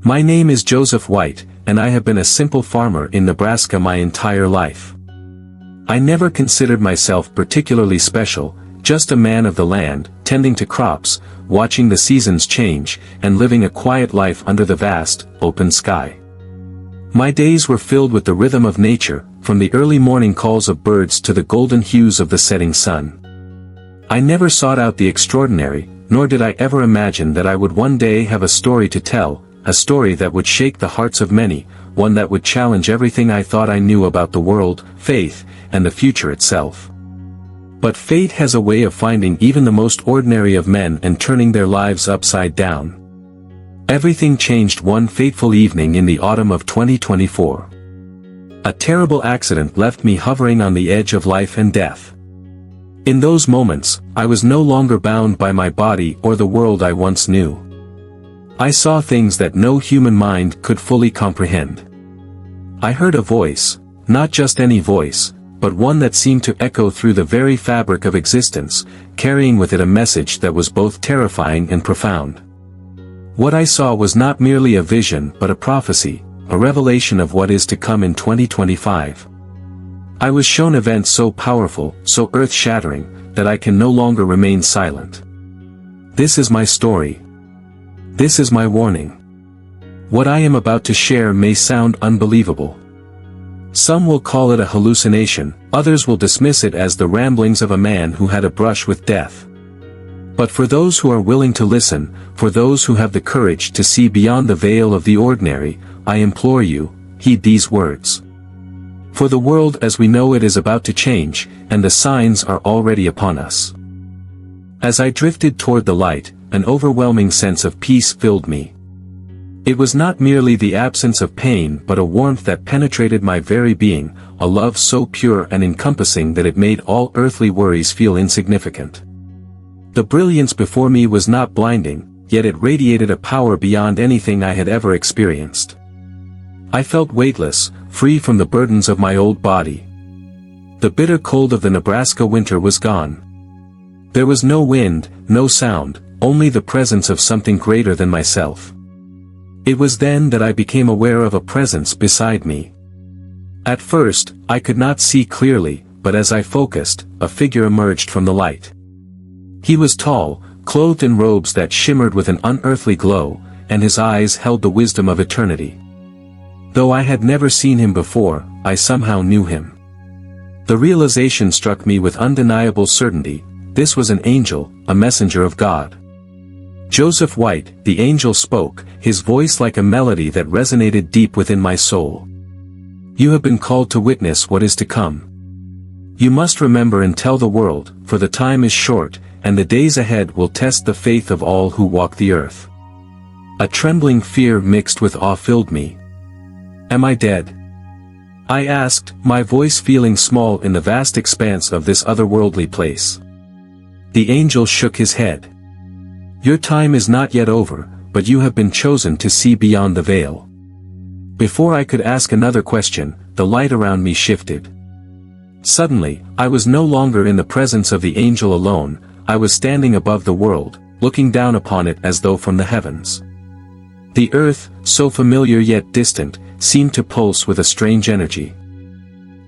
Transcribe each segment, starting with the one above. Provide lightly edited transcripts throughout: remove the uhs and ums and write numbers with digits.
My name is Joseph White, and I have been a simple farmer in Nebraska my entire life. I never considered myself particularly special, just a man of the land, tending to crops, watching the seasons change, and living a quiet life under the vast, open sky. My days were filled with the rhythm of nature, from the early morning calls of birds to the golden hues of the setting sun. I never sought out the extraordinary, nor did I ever imagine that I would one day have a story to tell, a story that would shake the hearts of many, one that would challenge everything I thought I knew about the world, faith, and the future itself. But fate has a way of finding even the most ordinary of men and turning their lives upside down. Everything changed one fateful evening in the autumn of 2024. A terrible accident left me hovering on the edge of life and death. In those moments, I was no longer bound by my body or the world I once knew. I saw things that no human mind could fully comprehend. I heard a voice, not just any voice, but one that seemed to echo through the very fabric of existence, carrying with it a message that was both terrifying and profound. What I saw was not merely a vision but a prophecy, a revelation of what is to come in 2025. I was shown events so powerful, so earth-shattering, that I can no longer remain silent. This is my story. This is my warning. What I am about to share may sound unbelievable. Some will call it a hallucination, others will dismiss it as the ramblings of a man who had a brush with death. But for those who are willing to listen, for those who have the courage to see beyond the veil of the ordinary, I implore you, heed these words. For the world as we know it is about to change, and the signs are already upon us. As I drifted toward the light, an overwhelming sense of peace filled me. It was not merely the absence of pain but a warmth that penetrated my very being, a love so pure and encompassing that it made all earthly worries feel insignificant. The brilliance before me was not blinding, yet it radiated a power beyond anything I had ever experienced. I felt weightless, free from the burdens of my old body. The bitter cold of the Nebraska winter was gone. There was no wind, no sound, only the presence of something greater than myself. It was then that I became aware of a presence beside me. At first, I could not see clearly, but as I focused, a figure emerged from the light. He was tall, clothed in robes that shimmered with an unearthly glow, and his eyes held the wisdom of eternity. Though I had never seen him before, I somehow knew him. The realization struck me with undeniable certainty: this was an angel, a messenger of God. Joseph White, the angel spoke, his voice like a melody that resonated deep within my soul. You have been called to witness what is to come. You must remember and tell the world, for the time is short, and the days ahead will test the faith of all who walk the earth. A trembling fear mixed with awe filled me. Am I dead? I asked, my voice feeling small in the vast expanse of this otherworldly place. The angel shook his head. Your time is not yet over, but you have been chosen to see beyond the veil. Before I could ask another question, the light around me shifted. Suddenly, I was no longer in the presence of the angel alone, I was standing above the world, looking down upon it as though from the heavens. The earth, so familiar yet distant, seemed to pulse with a strange energy.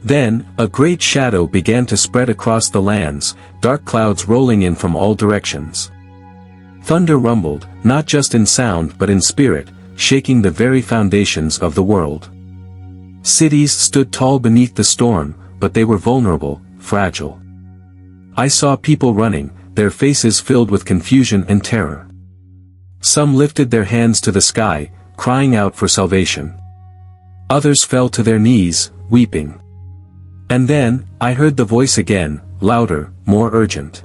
Then, a great shadow began to spread across the lands, dark clouds rolling in from all directions. Thunder rumbled, not just in sound but in spirit, shaking the very foundations of the world. Cities stood tall beneath the storm, but they were vulnerable, fragile. I saw people running, their faces filled with confusion and terror. Some lifted their hands to the sky, crying out for salvation. Others fell to their knees, weeping. And then, I heard the voice again, louder, more urgent.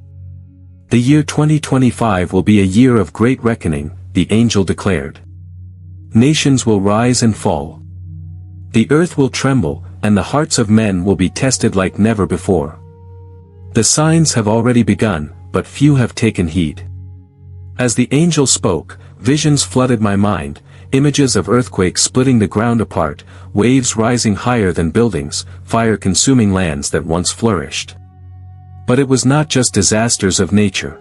The year 2025 will be a year of great reckoning, the angel declared. Nations will rise and fall. The earth will tremble, and the hearts of men will be tested like never before. The signs have already begun, but few have taken heed. As the angel spoke, visions flooded my mind, images of earthquakes splitting the ground apart, waves rising higher than buildings, fire consuming lands that once flourished. But it was not just disasters of nature.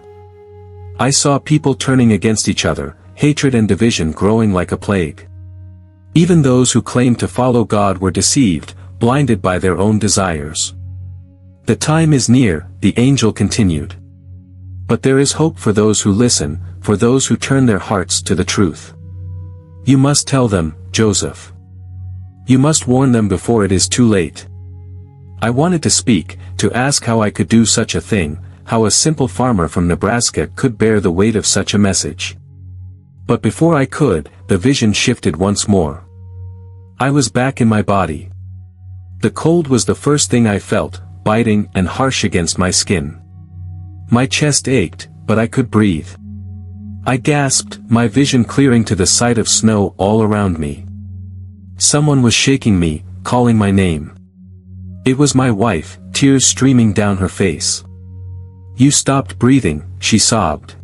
I saw people turning against each other, hatred and division growing like a plague. Even those who claimed to follow God were deceived, blinded by their own desires. The time is near, the angel continued. But there is hope for those who listen, for those who turn their hearts to the truth. You must tell them, Joseph. You must warn them before it is too late. I wanted to speak, to ask how I could do such a thing, how a simple farmer from Nebraska could bear the weight of such a message. But before I could, the vision shifted once more. I was back in my body. The cold was the first thing I felt, biting and harsh against my skin. My chest ached, but I could breathe. I gasped, my vision clearing to the sight of snow all around me. Someone was shaking me, calling my name. It was my wife, tears streaming down her face. You stopped breathing, she sobbed.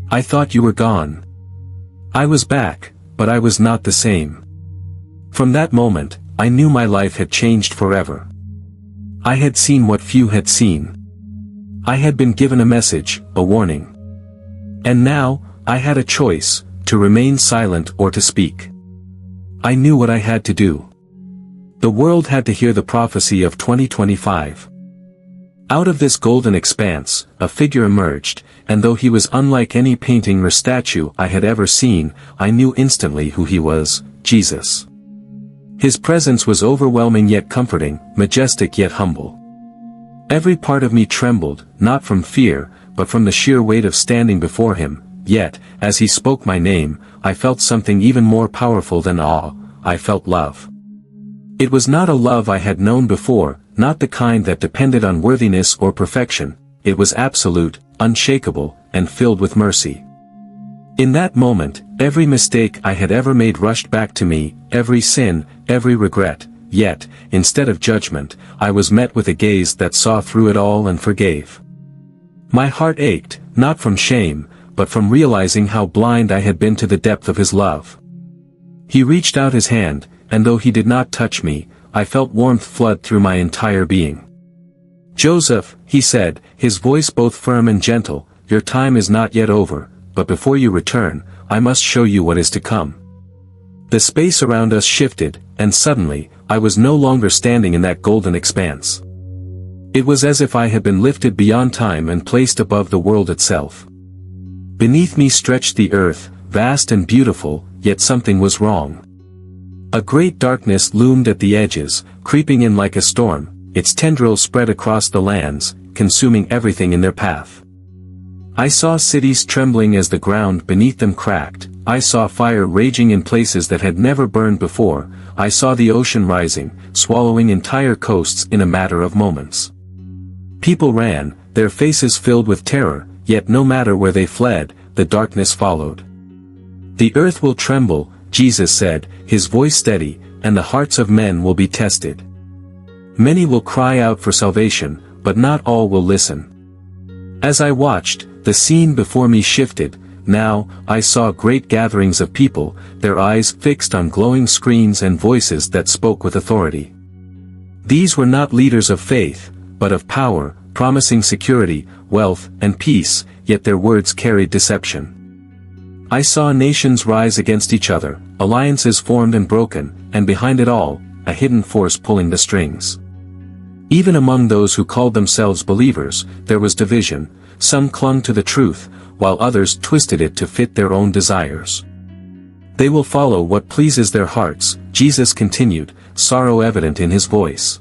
I thought you were gone. I was back, but I was not the same. From that moment, I knew my life had changed forever. I had seen what few had seen. I had been given a message, a warning. And now, I had a choice, to remain silent or to speak. I knew what I had to do. The world had to hear the prophecy of 2025. Out of this golden expanse, a figure emerged, and though he was unlike any painting or statue I had ever seen, I knew instantly who he was, Jesus. His presence was overwhelming yet comforting, majestic yet humble. Every part of me trembled, not from fear, but from the sheer weight of standing before him, yet, as he spoke my name, I felt something even more powerful than awe, I felt love. It was not a love I had known before, not the kind that depended on worthiness or perfection, it was absolute, unshakable, and filled with mercy. In that moment, every mistake I had ever made rushed back to me, every sin, every regret, yet, instead of judgment, I was met with a gaze that saw through it all and forgave. My heart ached, not from shame, but from realizing how blind I had been to the depth of his love. He reached out his hand, and though he did not touch me, I felt warmth flood through my entire being. Joseph, he said, his voice both firm and gentle, your time is not yet over, but before you return, I must show you what is to come. The space around us shifted, and suddenly, I was no longer standing in that golden expanse. It was as if I had been lifted beyond time and placed above the world itself. Beneath me stretched the earth, vast and beautiful, yet something was wrong. A great darkness loomed at the edges, creeping in like a storm, its tendrils spread across the lands, consuming everything in their path. I saw cities trembling as the ground beneath them cracked, I saw fire raging in places that had never burned before, I saw the ocean rising, swallowing entire coasts in a matter of moments. People ran, their faces filled with terror, yet no matter where they fled, the darkness followed. The earth will tremble, Jesus said, his voice steady, and the hearts of men will be tested. Many will cry out for salvation, but not all will listen. As I watched, the scene before me shifted. Now, I saw great gatherings of people, their eyes fixed on glowing screens and voices that spoke with authority. These were not leaders of faith, but of power, promising security, wealth, and peace, yet their words carried deception. I saw nations rise against each other, alliances formed and broken, and behind it all, a hidden force pulling the strings. Even among those who called themselves believers, there was division, some clung to the truth, while others twisted it to fit their own desires. They will follow what pleases their hearts, Jesus continued, sorrow evident in his voice.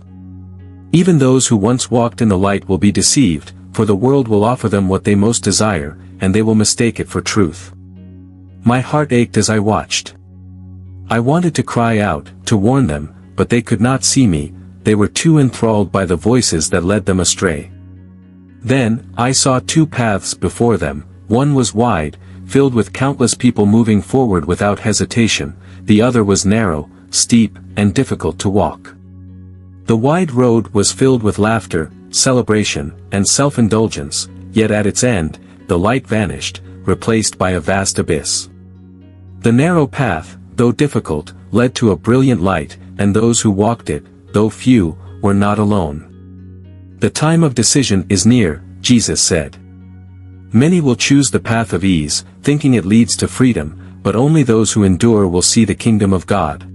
Even those who once walked in the light will be deceived, for the world will offer them what they most desire, and they will mistake it for truth. My heart ached as I watched. I wanted to cry out, to warn them, but they could not see me, they were too enthralled by the voices that led them astray. Then, I saw two paths before them, one was wide, filled with countless people moving forward without hesitation, the other was narrow, steep, and difficult to walk. The wide road was filled with laughter, celebration, and self-indulgence, yet at its end, the light vanished, replaced by a vast abyss. The narrow path, though difficult, led to a brilliant light, and those who walked it, though few, were not alone. The time of decision is near, Jesus said. Many will choose the path of ease, thinking it leads to freedom, but only those who endure will see the kingdom of God.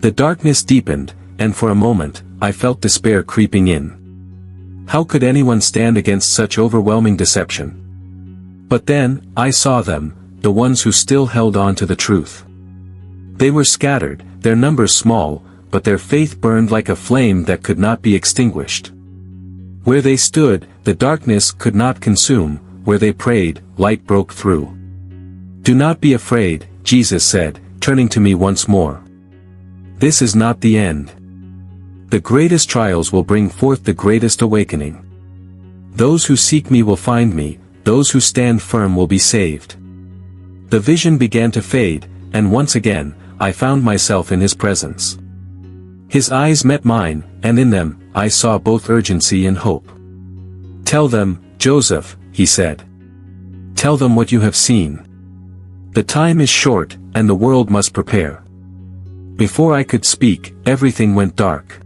The darkness deepened, and for a moment, I felt despair creeping in. How could anyone stand against such overwhelming deception? But then, I saw them, the ones who still held on to the truth. They were scattered, their numbers small, but their faith burned like a flame that could not be extinguished. Where they stood, the darkness could not consume, where they prayed, light broke through. Do not be afraid, Jesus said, turning to me once more. This is not the end. The greatest trials will bring forth the greatest awakening. Those who seek me will find me, those who stand firm will be saved. The vision began to fade, and once again, I found myself in his presence. His eyes met mine, and in them, I saw both urgency and hope. Tell them, Joseph, he said. Tell them what you have seen. The time is short, and the world must prepare. Before I could speak, everything went dark.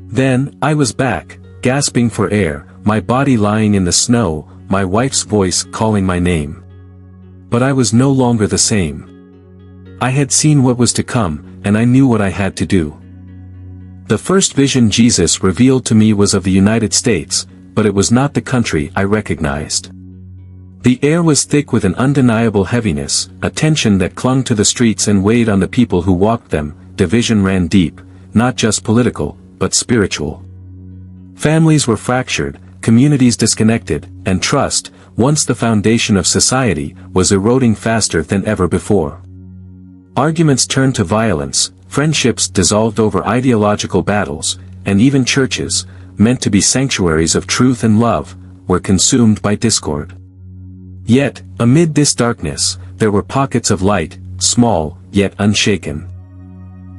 Then, I was back, gasping for air, my body lying in the snow, my wife's voice calling my name. But I was no longer the same. I had seen what was to come, and I knew what I had to do. The first vision Jesus revealed to me was of the United States, but it was not the country I recognized. The air was thick with an undeniable heaviness, a tension that clung to the streets and weighed on the people who walked them. Division ran deep, not just political, but spiritual. Families were fractured, communities disconnected, and trust, once the foundation of society, was eroding faster than ever before. Arguments turned to violence, friendships dissolved over ideological battles, and even churches, meant to be sanctuaries of truth and love, were consumed by discord. Yet, amid this darkness, there were pockets of light, small, yet unshaken.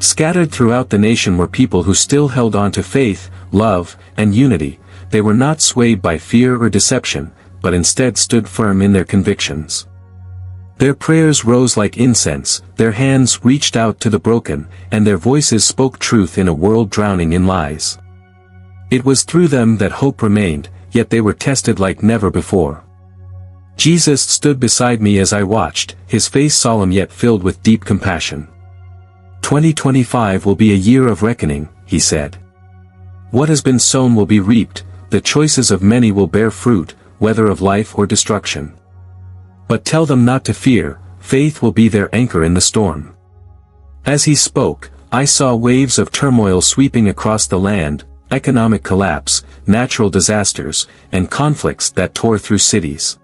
Scattered throughout the nation were people who still held on to faith, love, and unity. They were not swayed by fear or deception, but instead stood firm in their convictions. Their prayers rose like incense, their hands reached out to the broken, and their voices spoke truth in a world drowning in lies. It was through them that hope remained, yet they were tested like never before. Jesus stood beside me as I watched, his face solemn yet filled with deep compassion. 2025 will be a year of reckoning, he said. What has been sown will be reaped, the choices of many will bear fruit, whether of life or destruction. But tell them not to fear, faith will be their anchor in the storm. As he spoke, I saw waves of turmoil sweeping across the land, economic collapse, natural disasters, and conflicts that tore through cities.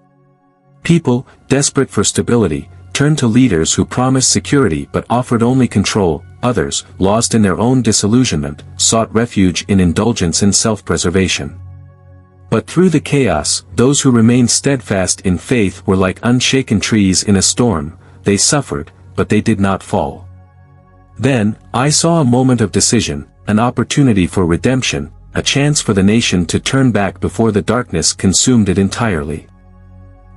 People, desperate for stability, turned to leaders who promised security but offered only control. Others, lost in their own disillusionment, sought refuge in indulgence and self-preservation. But through the chaos, those who remained steadfast in faith were like unshaken trees in a storm. They suffered, but they did not fall. Then, I saw a moment of decision, an opportunity for redemption, a chance for the nation to turn back before the darkness consumed it entirely.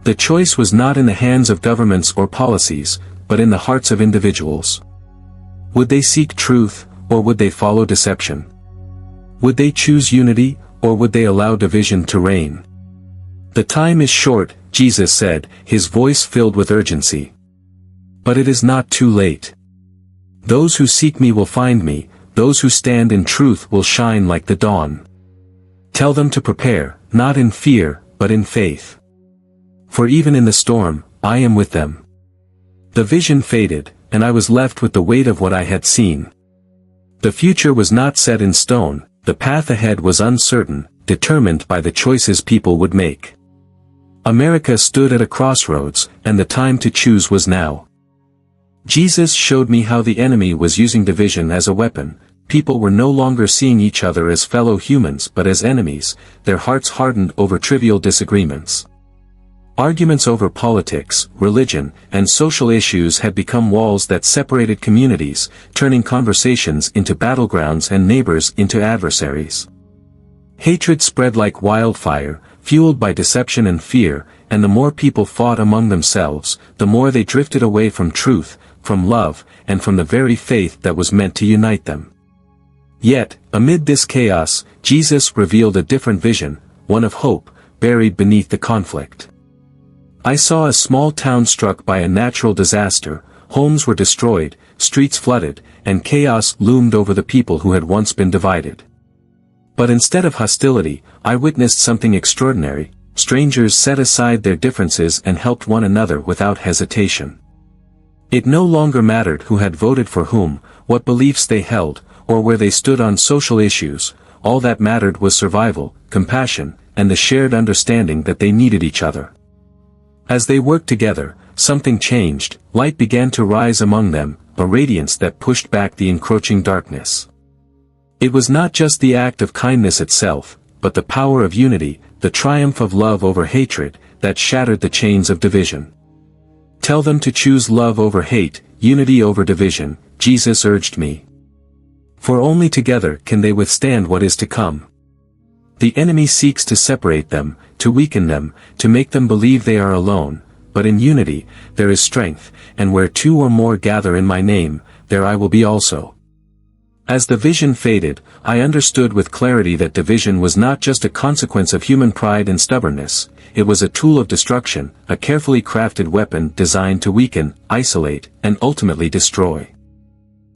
The choice was not in the hands of governments or policies, but in the hearts of individuals. Would they seek truth, or would they follow deception? Would they choose unity, or would they allow division to reign? The time is short, Jesus said, his voice filled with urgency. But it is not too late. Those who seek me will find me, those who stand in truth will shine like the dawn. Tell them to prepare, not in fear, but in faith. For even in the storm, I am with them. The vision faded, and I was left with the weight of what I had seen. The future was not set in stone, the path ahead was uncertain, determined by the choices people would make. America stood at a crossroads, and the time to choose was now. Jesus showed me how the enemy was using division as a weapon. People were no longer seeing each other as fellow humans but as enemies, their hearts hardened over trivial disagreements. Arguments over politics, religion, and social issues had become walls that separated communities, turning conversations into battlegrounds and neighbors into adversaries. Hatred spread like wildfire, fueled by deception and fear, and the more people fought among themselves, the more they drifted away from truth, from love, and from the very faith that was meant to unite them. Yet, amid this chaos, Jesus revealed a different vision, one of hope, buried beneath the conflict. I saw a small town struck by a natural disaster, homes were destroyed, streets flooded, and chaos loomed over the people who had once been divided. But instead of hostility, I witnessed something extraordinary. Strangers set aside their differences and helped one another without hesitation. It no longer mattered who had voted for whom, what beliefs they held, or where they stood on social issues. All that mattered was survival, compassion, and the shared understanding that they needed each other. As they worked together, something changed. Light began to rise among them, a radiance that pushed back the encroaching darkness. It was not just the act of kindness itself, but the power of unity, the triumph of love over hatred, that shattered the chains of division. Tell them to choose love over hate, unity over division, Jesus urged me. For only together can they withstand what is to come. The enemy seeks to separate them, to weaken them, to make them believe they are alone, but in unity, there is strength, and where two or more gather in my name, there I will be also. As the vision faded, I understood with clarity that division was not just a consequence of human pride and stubbornness, it was a tool of destruction, a carefully crafted weapon designed to weaken, isolate, and ultimately destroy.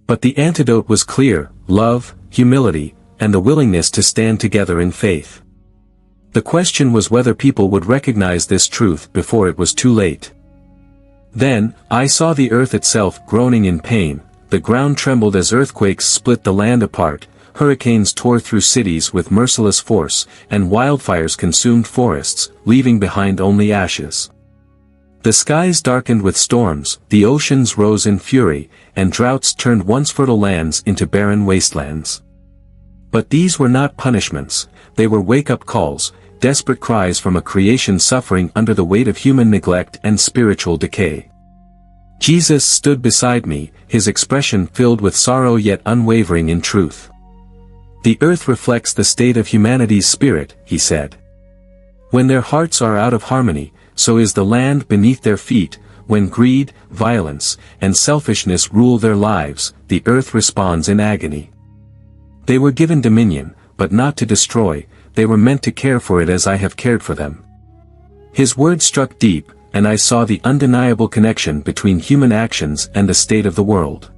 But the antidote was clear: love, humility, and the willingness to stand together in faith. The question was whether people would recognize this truth before it was too late. Then, I saw the earth itself groaning in pain. The ground trembled as earthquakes split the land apart, hurricanes tore through cities with merciless force, and wildfires consumed forests, leaving behind only ashes. The skies darkened with storms, the oceans rose in fury, and droughts turned once fertile lands into barren wastelands. But these were not punishments, they were wake-up calls, desperate cries from a creation suffering under the weight of human neglect and spiritual decay. Jesus stood beside me, his expression filled with sorrow yet unwavering in truth. The earth reflects the state of humanity's spirit, he said. When their hearts are out of harmony, so is the land beneath their feet. When greed, violence, and selfishness rule their lives, the earth responds in agony. They were given dominion, but not to destroy, they were meant to care for it as I have cared for them. His words struck deep, and I saw the undeniable connection between human actions and the state of the world.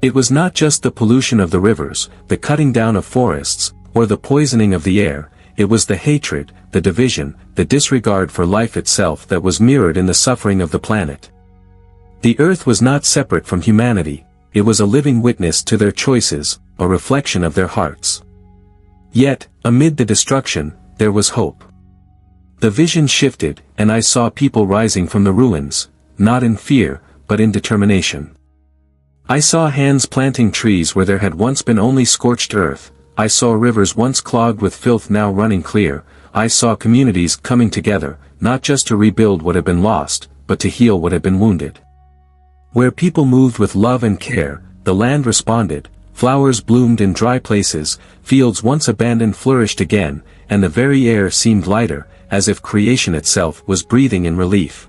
It was not just the pollution of the rivers, the cutting down of forests, or the poisoning of the air, it was the hatred, the division, the disregard for life itself that was mirrored in the suffering of the planet. The earth was not separate from humanity, it was a living witness to their choices, a reflection of their hearts. Yet, amid the destruction, there was hope. The vision shifted, and I saw people rising from the ruins, not in fear, but in determination. I saw hands planting trees where there had once been only scorched earth, I saw rivers once clogged with filth now running clear, I saw communities coming together, not just to rebuild what had been lost, but to heal what had been wounded. Where people moved with love and care, the land responded, flowers bloomed in dry places, fields once abandoned flourished again, and the very air seemed lighter, as if creation itself was breathing in relief.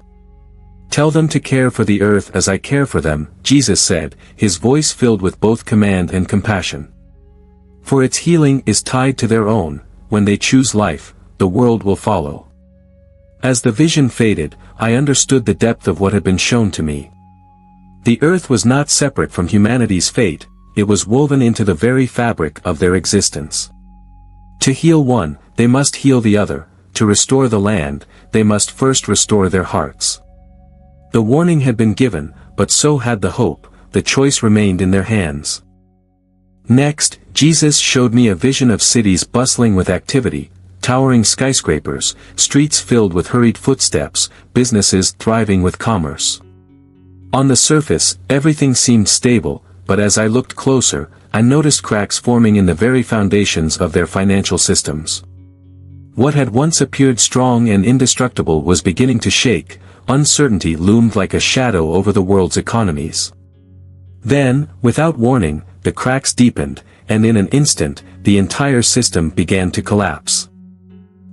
Tell them to care for the earth as I care for them, Jesus said, his voice filled with both command and compassion. For its healing is tied to their own, when they choose life, the world will follow. As the vision faded, I understood the depth of what had been shown to me. The earth was not separate from humanity's fate, it was woven into the very fabric of their existence. To heal one, they must heal the other. To restore the land, they must first restore their hearts. The warning had been given, but so had the hope, the choice remained in their hands. Next, Jesus showed me a vision of cities bustling with activity, towering skyscrapers, streets filled with hurried footsteps, businesses thriving with commerce. On the surface, everything seemed stable, but as I looked closer, I noticed cracks forming in the very foundations of their financial systems. What had once appeared strong and indestructible was beginning to shake, uncertainty loomed like a shadow over the world's economies. Then, without warning, the cracks deepened, and in an instant, the entire system began to collapse.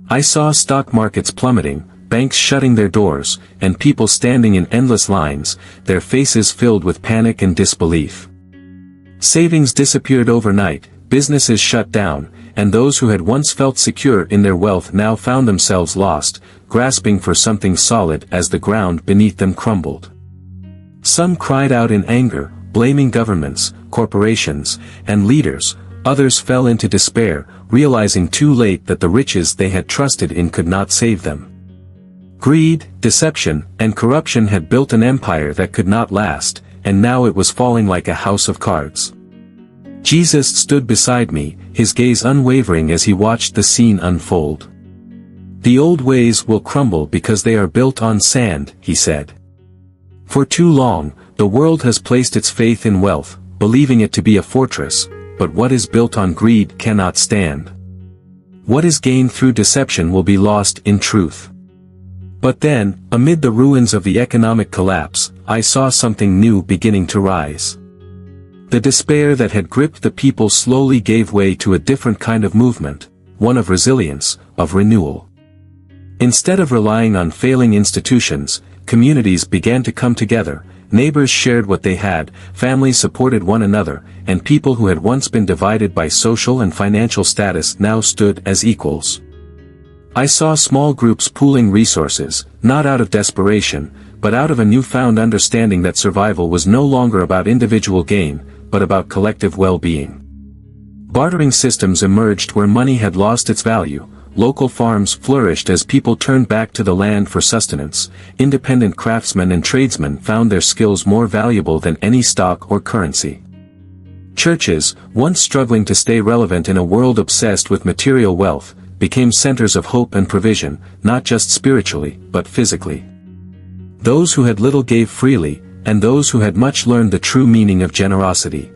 I saw stock markets plummeting, banks shutting their doors, and people standing in endless lines, their faces filled with panic and disbelief. Savings disappeared overnight, businesses shut down, and those who had once felt secure in their wealth now found themselves lost, grasping for something solid as the ground beneath them crumbled. Some cried out in anger, blaming governments, corporations, and leaders. Others fell into despair, realizing too late that the riches they had trusted in could not save them. Greed, deception, and corruption had built an empire that could not last, and now it was falling like a house of cards. Jesus stood beside me, his gaze unwavering as he watched the scene unfold. "The old ways will crumble because they are built on sand," he said. "For too long, the world has placed its faith in wealth, believing it to be a fortress, but what is built on greed cannot stand. What is gained through deception will be lost in truth." But then, amid the ruins of the economic collapse, I saw something new beginning to rise. The despair that had gripped the people slowly gave way to a different kind of movement, one of resilience, of renewal. Instead of relying on failing institutions, communities began to come together, neighbors shared what they had, families supported one another, and people who had once been divided by social and financial status now stood as equals. I saw small groups pooling resources, not out of desperation, but out of a newfound understanding that survival was no longer about individual gain, but about collective well-being. Bartering systems emerged where money had lost its value, local farms flourished as people turned back to the land for sustenance, independent craftsmen and tradesmen found their skills more valuable than any stock or currency. Churches, once struggling to stay relevant in a world obsessed with material wealth, became centers of hope and provision, not just spiritually, but physically. Those who had little gave freely, and those who had much learned the true meaning of generosity.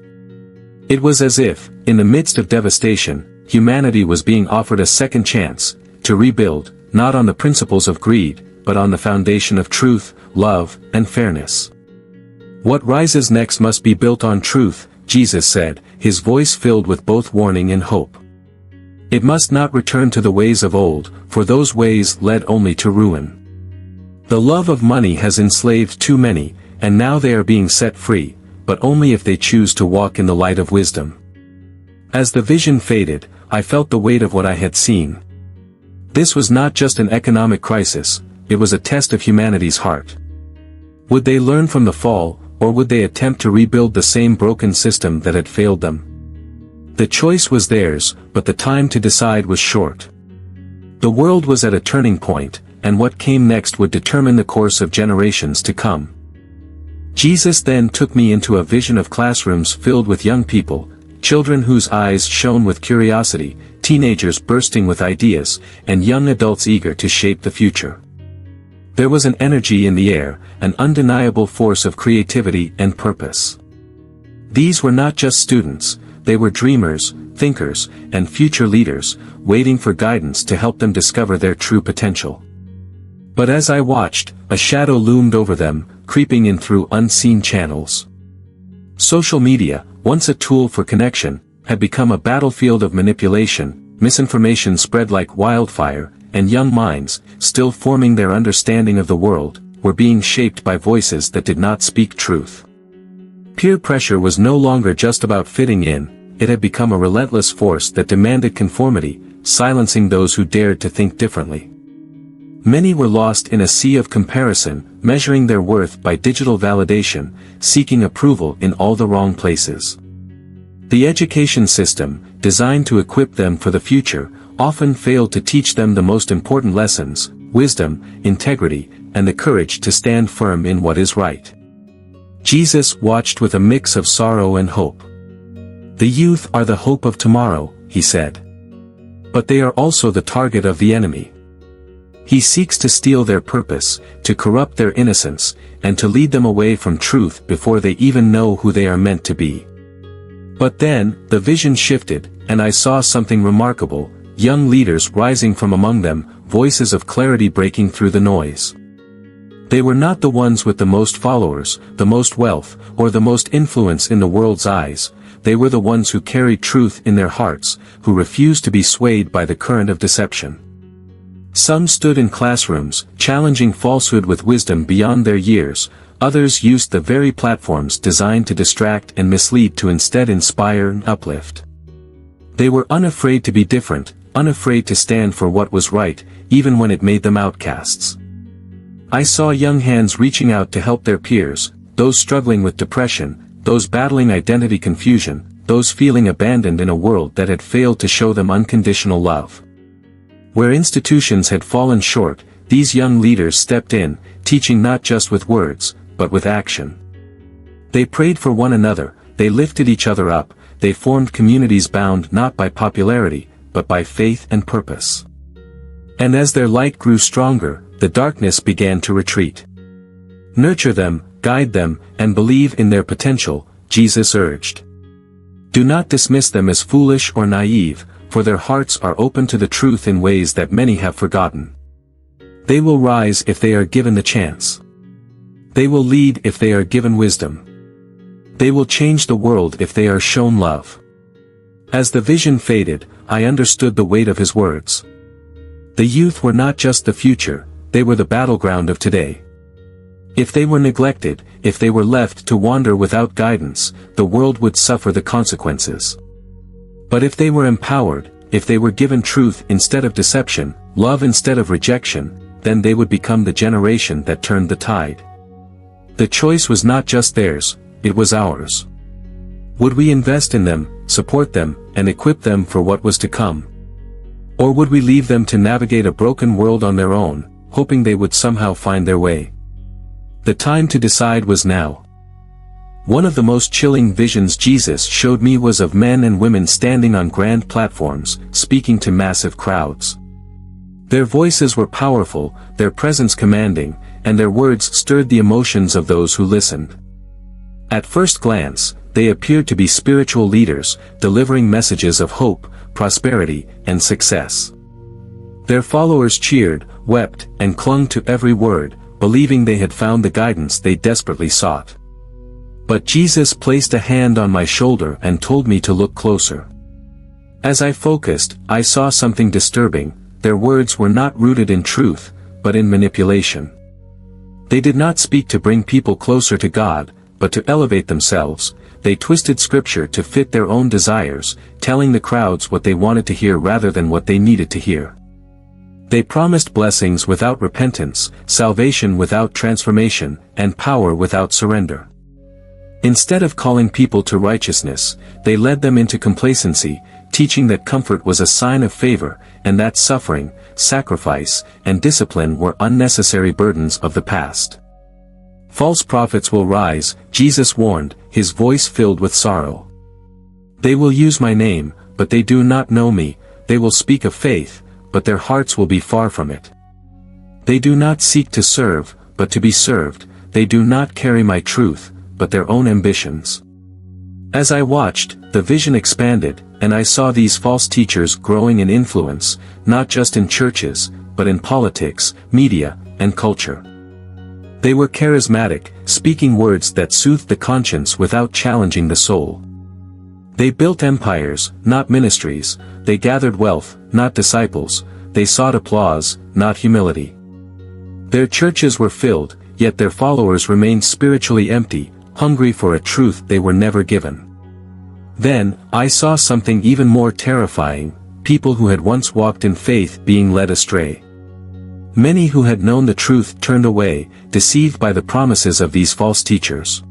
It was as if, in the midst of devastation, humanity was being offered a second chance, to rebuild, not on the principles of greed, but on the foundation of truth, love, and fairness. "What rises next must be built on truth," Jesus said, his voice filled with both warning and hope. "It must not return to the ways of old, for those ways led only to ruin. The love of money has enslaved too many, and now they are being set free, but only if they choose to walk in the light of wisdom." As the vision faded, I felt the weight of what I had seen. This was not just an economic crisis, it was a test of humanity's heart. Would they learn from the fall, or would they attempt to rebuild the same broken system that had failed them? The choice was theirs, but the time to decide was short. The world was at a turning point, and what came next would determine the course of generations to come. Jesus then took me into a vision of classrooms filled with young people, children whose eyes shone with curiosity, teenagers bursting with ideas, and young adults eager to shape the future. There was an energy in the air, an undeniable force of creativity and purpose. These were not just students, they were dreamers, thinkers, and future leaders, waiting for guidance to help them discover their true potential. But as I watched, a shadow loomed over them, creeping in through unseen channels. Social media, once a tool for connection, had become a battlefield of manipulation, misinformation spread like wildfire, and young minds, still forming their understanding of the world, were being shaped by voices that did not speak truth. Peer pressure was no longer just about fitting in, it had become a relentless force that demanded conformity, silencing those who dared to think differently. Many were lost in a sea of comparison, measuring their worth by digital validation, seeking approval in all the wrong places. The education system, designed to equip them for the future, often failed to teach them the most important lessons: wisdom, integrity, and the courage to stand firm in what is right. Jesus watched with a mix of sorrow and hope. "The youth are the hope of tomorrow," he said. "But they are also the target of the enemy. He seeks to steal their purpose, to corrupt their innocence, and to lead them away from truth before they even know who they are meant to be." But then, the vision shifted, and I saw something remarkable: young leaders rising from among them, voices of clarity breaking through the noise. They were not the ones with the most followers, the most wealth, or the most influence in the world's eyes. They were the ones who carried truth in their hearts, who refused to be swayed by the current of deception. Some stood in classrooms, challenging falsehood with wisdom beyond their years. Others used the very platforms designed to distract and mislead to instead inspire and uplift. They were unafraid to be different, unafraid to stand for what was right, even when it made them outcasts. I saw young hands reaching out to help their peers, those struggling with depression, those battling identity confusion, those feeling abandoned in a world that had failed to show them unconditional love. Where institutions had fallen short, these young leaders stepped in, teaching not just with words, but with action. They prayed for one another, they lifted each other up, they formed communities bound not by popularity, but by faith and purpose. And as their light grew stronger, the darkness began to retreat. Nurture them, guide them, and believe in their potential, Jesus urged. Do not dismiss them as foolish or naive, for their hearts are open to the truth in ways that many have forgotten. They will rise if they are given the chance. They will lead if they are given wisdom. They will change the world if they are shown love. As the vision faded, I understood the weight of his words. The youth were not just the future, they were the battleground of today. If they were neglected, if they were left to wander without guidance, the world would suffer the consequences. But if they were empowered, if they were given truth instead of deception, love instead of rejection, then they would become the generation that turned the tide. The choice was not just theirs, it was ours. Would we invest in them, support them, and equip them for what was to come? Or would we leave them to navigate a broken world on their own, hoping they would somehow find their way? The time to decide was now. One of the most chilling visions Jesus showed me was of men and women standing on grand platforms, speaking to massive crowds. Their voices were powerful, their presence commanding, and their words stirred the emotions of those who listened. At first glance, they appeared to be spiritual leaders, delivering messages of hope, prosperity, and success. Their followers cheered, wept, and clung to every word, believing they had found the guidance they desperately sought. But Jesus placed a hand on my shoulder and told me to look closer. As I focused, I saw something disturbing. Their words were not rooted in truth, but in manipulation. They did not speak to bring people closer to God, but to elevate themselves. They twisted scripture to fit their own desires, telling the crowds what they wanted to hear rather than what they needed to hear. They promised blessings without repentance, salvation without transformation, and power without surrender. Instead of calling people to righteousness, they led them into complacency, teaching that comfort was a sign of favor, and that suffering, sacrifice, and discipline were unnecessary burdens of the past. False prophets will rise, Jesus warned, his voice filled with sorrow. They will use my name, but they do not know me. They will speak of faith, but their hearts will be far from it. They do not seek to serve, but to be served. They do not carry my truth, but their own ambitions. As I watched, the vision expanded, and I saw these false teachers growing in influence, not just in churches, but in politics, media, and culture. They were charismatic, speaking words that soothed the conscience without challenging the soul. They built empires, not ministries. They gathered wealth, not disciples. They sought applause, not humility. Their churches were filled, yet their followers remained spiritually empty, hungry for a truth they were never given. Then, I saw something even more terrifying, people who had once walked in faith being led astray. Many who had known the truth turned away, deceived by the promises of these false teachers.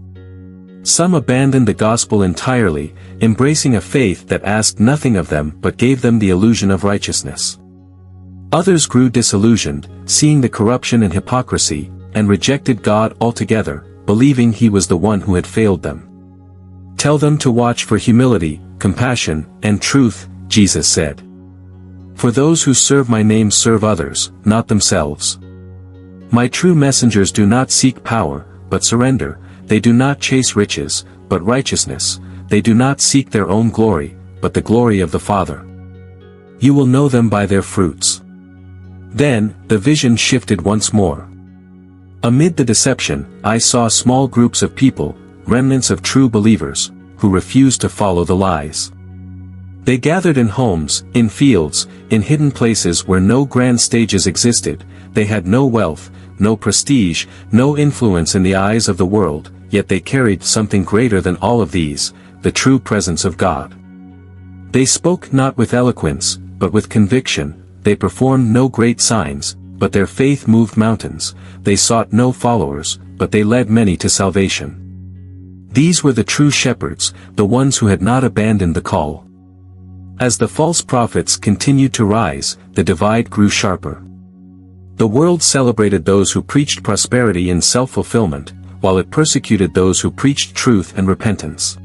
Some abandoned the gospel entirely, embracing a faith that asked nothing of them but gave them the illusion of righteousness. Others grew disillusioned, seeing the corruption and hypocrisy, and rejected God altogether, believing he was the one who had failed them. Tell them to watch for humility, compassion, and truth, Jesus said. For those who serve my name serve others, not themselves. My true messengers do not seek power, but surrender. They do not chase riches, but righteousness. They do not seek their own glory, but the glory of the Father. You will know them by their fruits. Then, the vision shifted once more. Amid the deception, I saw small groups of people, remnants of true believers, who refused to follow the lies. They gathered in homes, in fields, in hidden places where no grand stages existed. They had no wealth, no prestige, no influence in the eyes of the world, yet they carried something greater than all of these, the true presence of God. They spoke not with eloquence, but with conviction. They performed no great signs, but their faith moved mountains. They sought no followers, but they led many to salvation. These were the true shepherds, the ones who had not abandoned the call. As the false prophets continued to rise, the divide grew sharper. The world celebrated those who preached prosperity and self-fulfillment, while it persecuted those who preached truth and repentance.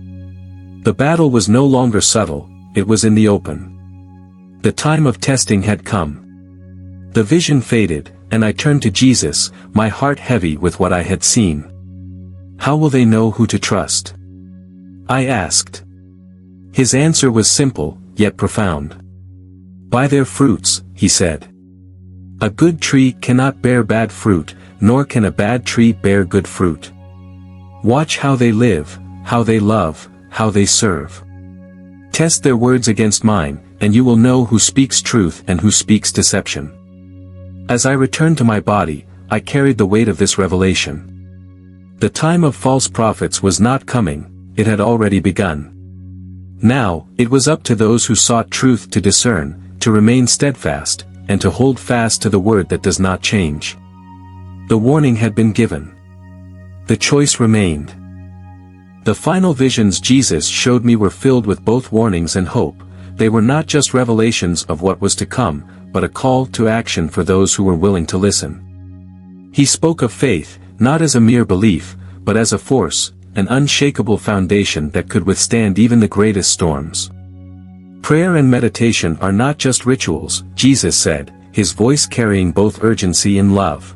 The battle was no longer subtle, it was in the open. The time of testing had come. The vision faded, and I turned to Jesus, my heart heavy with what I had seen. How will they know who to trust? I asked. His answer was simple, yet profound. By their fruits, he said. A good tree cannot bear bad fruit, nor can a bad tree bear good fruit. Watch how they live, how they love, how they serve. Test their words against mine, and you will know who speaks truth and who speaks deception. As I returned to my body, I carried the weight of this revelation. The time of false prophets was not coming, it had already begun. Now, it was up to those who sought truth to discern, to remain steadfast, and to hold fast to the word that does not change. The warning had been given. The choice remained. The final visions Jesus showed me were filled with both warnings and hope. They were not just revelations of what was to come, but a call to action for those who were willing to listen. He spoke of faith, not as a mere belief, but as a force, an unshakable foundation that could withstand even the greatest storms. Prayer and meditation are not just rituals, Jesus said, his voice carrying both urgency and love.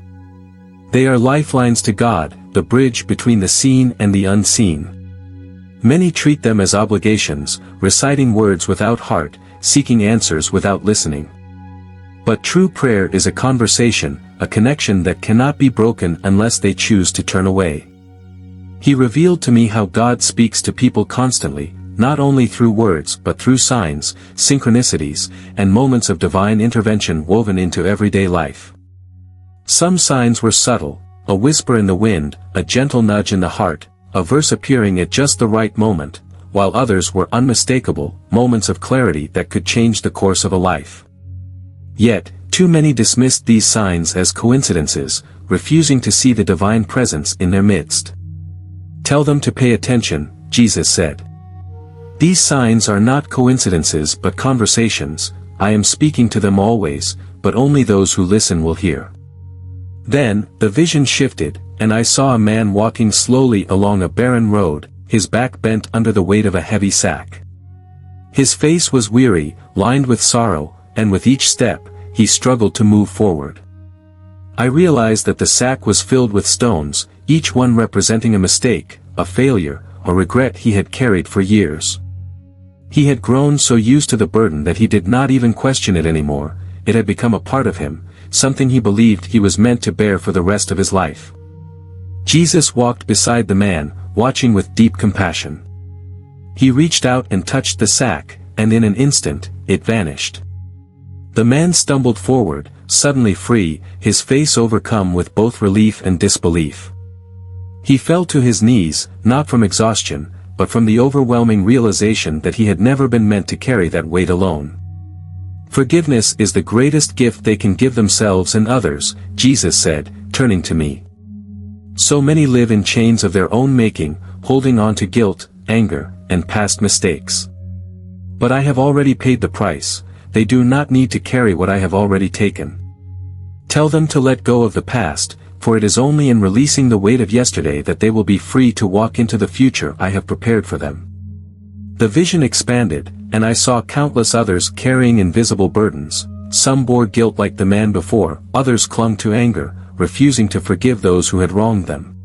They are lifelines to God, the bridge between the seen and the unseen. Many treat them as obligations, reciting words without heart, seeking answers without listening. But true prayer is a conversation, a connection that cannot be broken unless they choose to turn away. He revealed to me how God speaks to people constantly, not only through words but through signs, synchronicities, and moments of divine intervention woven into everyday life. Some signs were subtle, a whisper in the wind, a gentle nudge in the heart, a verse appearing at just the right moment, while others were unmistakable, moments of clarity that could change the course of a life. Yet, too many dismissed these signs as coincidences, refusing to see the divine presence in their midst. Tell them to pay attention, Jesus said. These signs are not coincidences but conversations. I am speaking to them always, but only those who listen will hear. Then, the vision shifted, and I saw a man walking slowly along a barren road, his back bent under the weight of a heavy sack. His face was weary, lined with sorrow, and with each step, he struggled to move forward. I realized that the sack was filled with stones, each one representing a mistake, a failure, a regret he had carried for years. He had grown so used to the burden that he did not even question it anymore. It had become a part of him, something he believed he was meant to bear for the rest of his life. Jesus walked beside the man, watching with deep compassion. He reached out and touched the sack, and in an instant, it vanished. The man stumbled forward, suddenly free, his face overcome with both relief and disbelief. He fell to his knees, not from exhaustion, but from the overwhelming realization that he had never been meant to carry that weight alone. Forgiveness is the greatest gift they can give themselves and others, Jesus said, turning to me. So many live in chains of their own making, holding on to guilt, anger, and past mistakes. But I have already paid the price. They do not need to carry what I have already taken. Tell them to let go of the past, for it is only in releasing the weight of yesterday that they will be free to walk into the future I have prepared for them. The vision expanded, and I saw countless others carrying invisible burdens. Some bore guilt like the man before, others clung to anger, refusing to forgive those who had wronged them.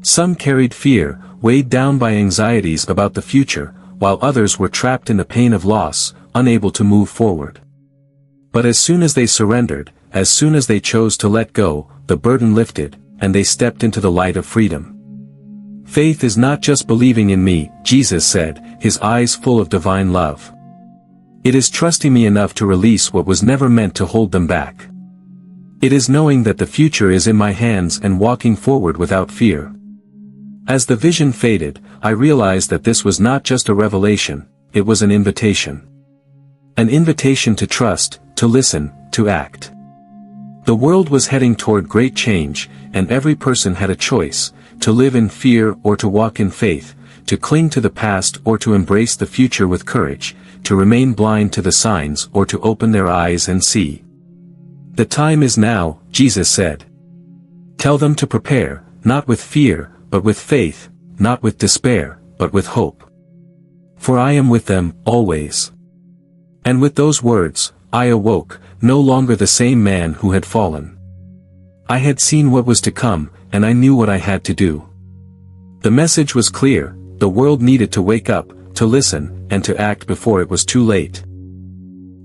Some carried fear, weighed down by anxieties about the future, while others were trapped in the pain of loss, unable to move forward. But as soon as they surrendered, as soon as they chose to let go, the burden lifted, and they stepped into the light of freedom. Faith is not just believing in me, Jesus said, his eyes full of divine love. It is trusting me enough to release what was never meant to hold them back. It is knowing that the future is in my hands and walking forward without fear. As the vision faded, I realized that this was not just a revelation, it was an invitation. An invitation to trust, to listen, to act. The world was heading toward great change, and every person had a choice, to live in fear or to walk in faith, to cling to the past or to embrace the future with courage, to remain blind to the signs or to open their eyes and see. The time is now, Jesus said. Tell them to prepare, not with fear, but with faith, not with despair, but with hope. For I am with them, always. And with those words, I awoke, no longer the same man who had fallen. I had seen what was to come, and I knew what I had to do. The message was clear: the world needed to wake up, to listen, and to act before it was too late.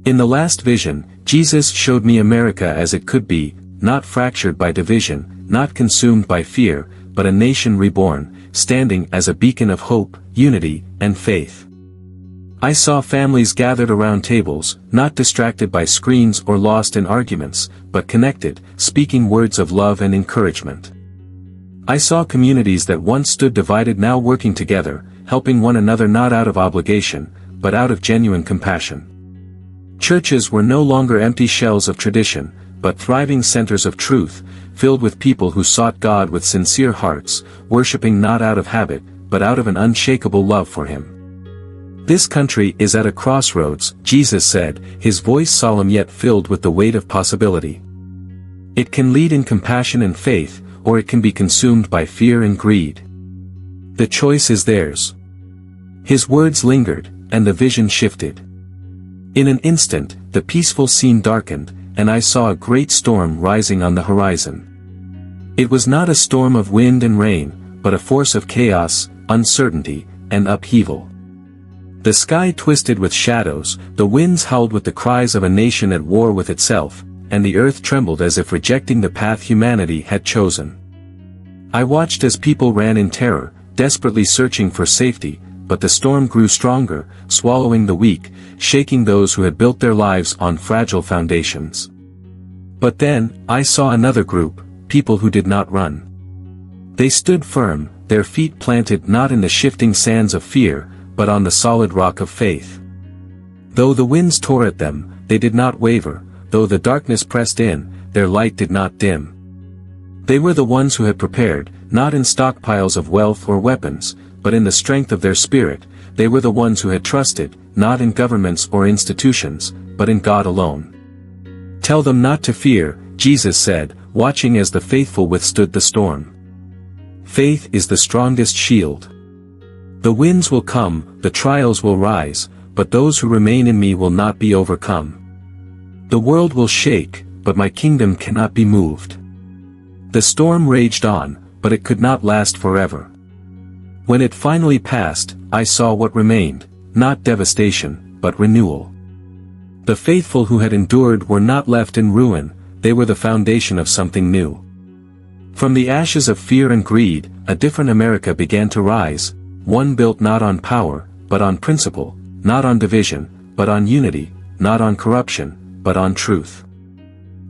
In the last vision, Jesus showed me America as it could be, not fractured by division, not consumed by fear, but a nation reborn, standing as a beacon of hope, unity, and faith. I saw families gathered around tables, not distracted by screens or lost in arguments, but connected, speaking words of love and encouragement. I saw communities that once stood divided now working together, helping one another not out of obligation, but out of genuine compassion. Churches were no longer empty shells of tradition, but thriving centers of truth, filled with people who sought God with sincere hearts, worshiping not out of habit, but out of an unshakable love for Him. This country is at a crossroads, Jesus said, His voice solemn yet filled with the weight of possibility. It can lead in compassion and faith, or it can be consumed by fear and greed. The choice is theirs. His words lingered, and the vision shifted. In an instant, the peaceful scene darkened, and I saw a great storm rising on the horizon. It was not a storm of wind and rain, but a force of chaos, uncertainty, and upheaval. The sky twisted with shadows, the winds howled with the cries of a nation at war with itself, and the earth trembled as if rejecting the path humanity had chosen. I watched as people ran in terror, desperately searching for safety, but the storm grew stronger, swallowing the weak, shaking those who had built their lives on fragile foundations. But then, I saw another group, people who did not run. They stood firm, their feet planted not in the shifting sands of fear, but on the solid rock of faith. Though the winds tore at them, they did not waver, though the darkness pressed in, their light did not dim. They were the ones who had prepared, not in stockpiles of wealth or weapons, but in the strength of their spirit. They were the ones who had trusted, not in governments or institutions, but in God alone. Tell them not to fear, Jesus said, watching as the faithful withstood the storm. Faith is the strongest shield. The winds will come, the trials will rise, but those who remain in me will not be overcome. The world will shake, but my kingdom cannot be moved. The storm raged on, but it could not last forever. When it finally passed, I saw what remained, not devastation, but renewal. The faithful who had endured were not left in ruin, they were the foundation of something new. From the ashes of fear and greed, a different America began to rise, one built not on power, but on principle, not on division, but on unity, not on corruption, but on truth.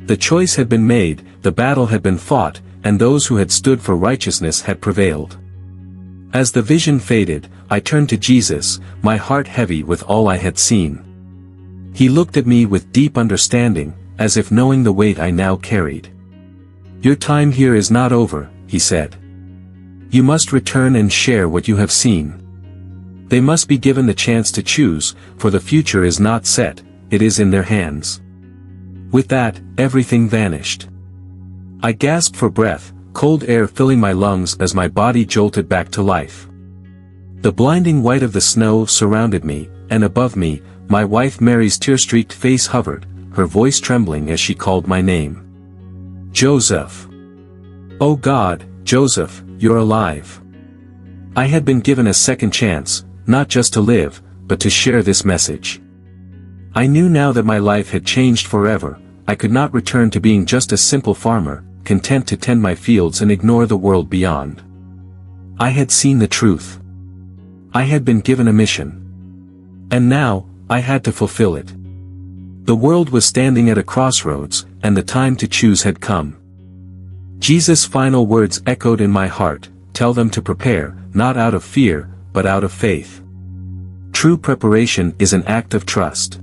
The choice had been made, the battle had been fought, and those who had stood for righteousness had prevailed. As the vision faded, I turned to Jesus, my heart heavy with all I had seen. He looked at me with deep understanding, as if knowing the weight I now carried. Your time here is not over, he said. You must return and share what you have seen. They must be given the chance to choose, for the future is not set, it is in their hands. With that, everything vanished. I gasped for breath, cold air filling my lungs as my body jolted back to life. The blinding white of the snow surrounded me, and above me, my wife Mary's tear-streaked face hovered, her voice trembling as she called my name. Joseph. Oh God, Joseph, you're alive. I had been given a second chance, not just to live, but to share this message. I knew now that my life had changed forever. I could not return to being just a simple farmer, content to tend my fields and ignore the world beyond. I had seen the truth. I had been given a mission. And now, I had to fulfill it. The world was standing at a crossroads, and the time to choose had come. Jesus' final words echoed in my heart, tell them to prepare, not out of fear, but out of faith. True preparation is an act of trust.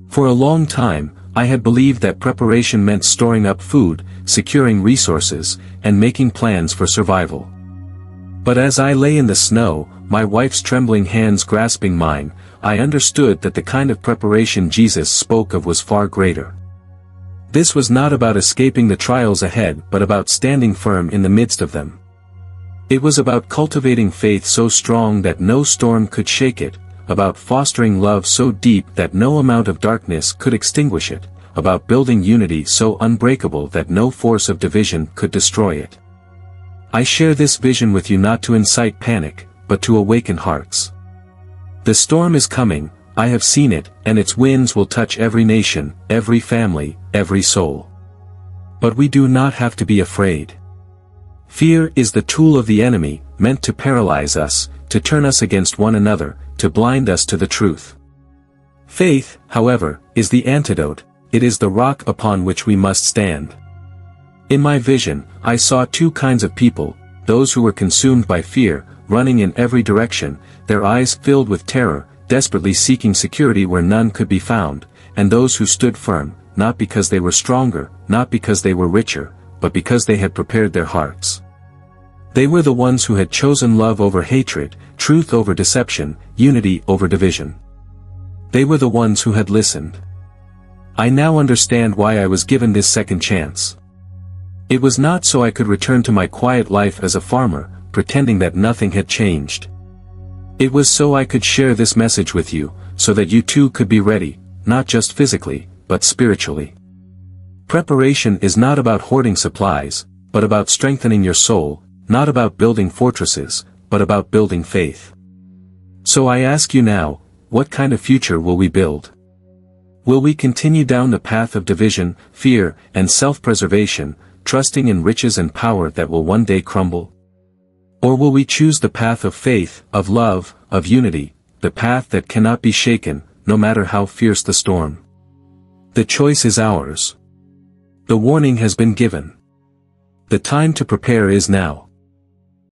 For a long time, I had believed that preparation meant storing up food, securing resources, and making plans for survival. But as I lay in the snow, my wife's trembling hands grasping mine, I understood that the kind of preparation Jesus spoke of was far greater. This was not about escaping the trials ahead but about standing firm in the midst of them. It was about cultivating faith so strong that no storm could shake it, about fostering love so deep that no amount of darkness could extinguish it, about building unity so unbreakable that no force of division could destroy it. I share this vision with you not to incite panic, but to awaken hearts. The storm is coming, I have seen it, and its winds will touch every nation, every family, every soul. But we do not have to be afraid. Fear is the tool of the enemy, meant to paralyze us, to turn us against one another, to blind us to the truth. Faith, however, is the antidote, it is the rock upon which we must stand. In my vision, I saw two kinds of people, those who were consumed by fear, running in every direction, their eyes filled with terror, desperately seeking security where none could be found, and those who stood firm, not because they were stronger, not because they were richer, but because they had prepared their hearts. They were the ones who had chosen love over hatred, truth over deception, unity over division. They were the ones who had listened. I now understand why I was given this second chance. It was not so I could return to my quiet life as a farmer, pretending that nothing had changed. It was so I could share this message with you, so that you too could be ready, not just physically, but spiritually. Preparation is not about hoarding supplies, but about strengthening your soul, not about building fortresses, but about building faith. So I ask you now, what kind of future will we build? Will we continue down the path of division, fear, and self-preservation, trusting in riches and power that will one day crumble? Or will we choose the path of faith, of love, of unity, the path that cannot be shaken, no matter how fierce the storm? The choice is ours. The warning has been given. The time to prepare is now.